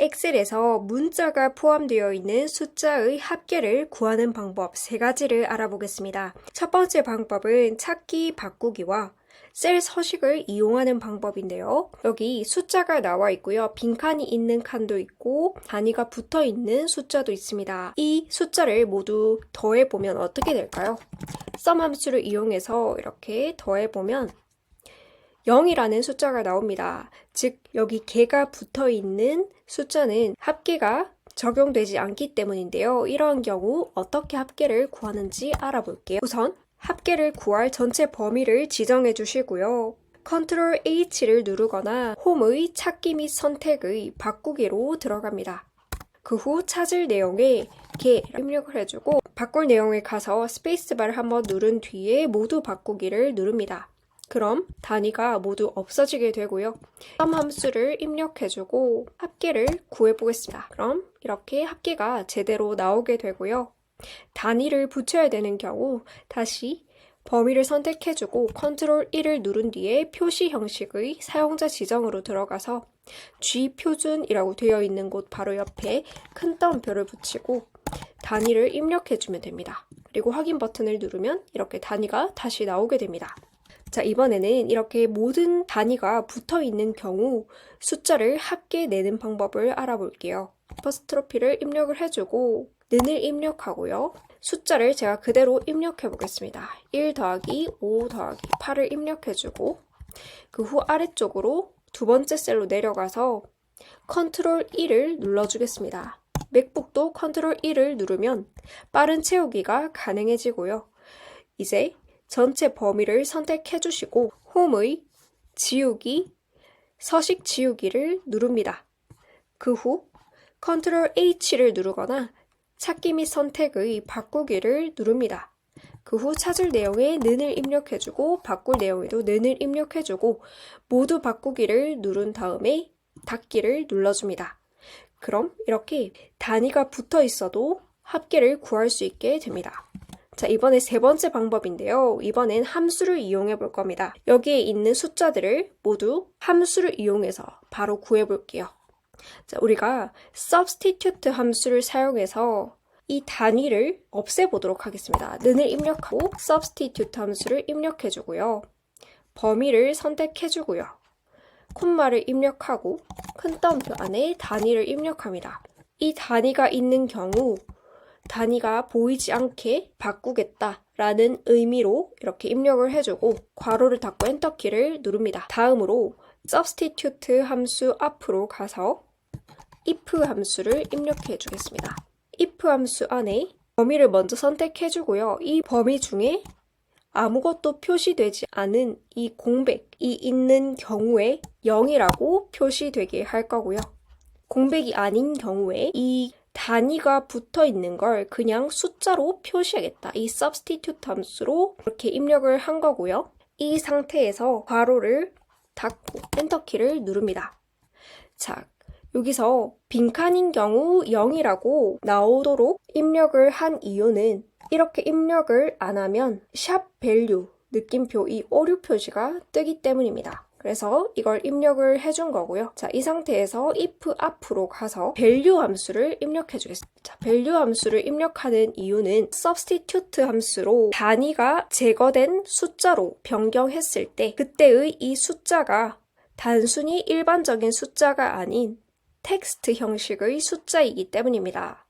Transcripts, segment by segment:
엑셀에서 문자가 포함되어 있는 숫자의 합계를 구하는 방법 3가지를 알아보겠습니다. 첫 번째 방법은 찾기 바꾸기와 셀 서식을 이용하는 방법인데요. 여기 숫자가 나와 있고요. 빈칸이 있는 칸도 있고 단위가 붙어 있는 숫자도 있습니다. 이 숫자를 모두 더해보면 어떻게 될까요? sum 함수를 이용해서 이렇게 더해보면 0이라는 숫자가 나옵니다. 즉 여기 개가 붙어 있는 숫자는 합계가 적용되지 않기 때문인데요. 이러한 경우 어떻게 합계를 구하는지 알아볼게요. 우선 합계를 구할 전체 범위를 지정해 주시고요. Ctrl H를 누르거나 홈의 찾기 및 선택의 바꾸기로 들어갑니다. 그 후 찾을 내용에 개 입력을 해주고 바꿀 내용에 가서 스페이스바를 한번 누른 뒤에 모두 바꾸기를 누릅니다. 그럼 단위가 모두 없어지게 되고요. sum 함수를 입력해주고 합계를 구해보겠습니다. 그럼 이렇게 합계가 제대로 나오게 되고요. 단위를 붙여야 되는 경우 다시 범위를 선택해주고 Ctrl 1을 누른 뒤에 표시 형식의 사용자 지정으로 들어가서 G표준이라고 되어 있는 곳 바로 옆에 큰 따옴표를 붙이고 단위를 입력해주면 됩니다. 그리고 확인 버튼을 누르면 이렇게 단위가 다시 나오게 됩니다. 자, 이번에는 이렇게 모든 단위가 붙어 있는 경우 숫자를 합계 내는 방법을 알아볼게요. 어퍼스트로피를 입력을 해주고 는을 입력하고요. 숫자를 제가 그대로 입력해 보겠습니다. 1 더하기 5 더하기 8을 입력해주고 그 후 아래쪽으로 두 번째 셀로 내려가서 Ctrl 1을 눌러주겠습니다. 맥북도 Ctrl 1을 누르면 빠른 채우기가 가능해지고요. 이제 전체 범위를 선택해 주시고 홈의 지우기, 서식 지우기를 누릅니다. 그 후 Ctrl H를 누르거나 찾기 및 선택의 바꾸기를 누릅니다. 그 후 찾을 내용에 는을 입력해주고 바꿀 내용에도 는을 입력해주고 모두 바꾸기를 누른 다음에 닫기를 눌러줍니다. 그럼 이렇게 단위가 붙어 있어도 합계를 구할 수 있게 됩니다. 자, 이번에 세 번째 방법인데요. 이번엔 함수를 이용해 볼 겁니다. 여기에 있는 숫자들을 모두 함수를 이용해서 바로 구해 볼게요. 자, 우리가 substitute 함수를 사용해서 이 단위를 없애보도록 하겠습니다. 는을 입력하고 substitute 함수를 입력해주고요. 범위를 선택해주고요. 콤마를 입력하고 큰 따옴표 안에 단위를 입력합니다. 이 단위가 있는 경우 단위가 보이지 않게 바꾸겠다라는 의미로 이렇게 입력을 해주고 괄호를 닫고 엔터키를 누릅니다. 다음으로 substitute 함수 앞으로 가서 if 함수를 입력해 주겠습니다. if 함수 안에 범위를 먼저 선택해 주고요. 이 범위 중에 아무것도 표시되지 않은 이 공백이 있는 경우에 0이라고 표시되게 할 거고요. 공백이 아닌 경우에 이 단위가 붙어 있는 걸 그냥 숫자로 표시하겠다. 이 substitute 함수로 이렇게 입력을 한 거고요. 이 상태에서 괄호를 닫고 엔터키를 누릅니다. 자, 여기서 빈칸인 경우 0이라고 나오도록 입력을 한 이유는 이렇게 입력을 안 하면 샵 밸류 느낌표 이 오류 표시가 뜨기 때문입니다. 그래서 이걸 입력을 해준 거고요. 자, 이 상태에서 if 앞으로 가서 value 함수를 입력해 주겠습니다. 자, value 함수를 입력하는 이유는 substitute 함수로 단위가 제거된 숫자로 변경했을 때 그때의 이 숫자가 단순히 일반적인 숫자가 아닌 텍스트 형식의 숫자이기 때문입니다.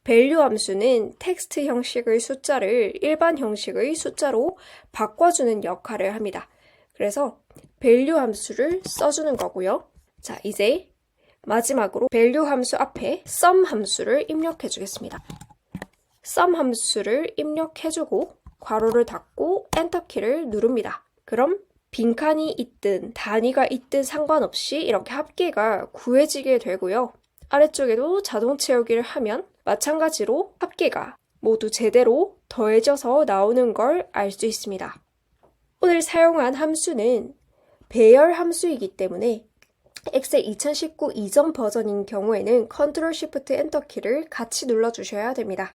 value 함수는 텍스트 형식의 숫자를 일반 형식의 숫자로 바꿔주는 역할을 합니다. 그래서 value 함수를 써주는 거고요. 자, 이제 마지막으로 value 함수 앞에 sum 함수를 입력해 주겠습니다. sum 함수를 입력해주고 괄호를 닫고 엔터키를 누릅니다. 그럼 빈칸이 있든 단위가 있든 상관없이 이렇게 합계가 구해지게 되고요. 아래쪽에도 자동 채우기를 하면 마찬가지로 합계가 모두 제대로 더해져서 나오는 걸 알 수 있습니다. 오늘 사용한 함수는 배열 함수이기 때문에 엑셀 2019 이전 버전인 경우에는 Ctrl Shift Enter 키를 같이 눌러주셔야 됩니다.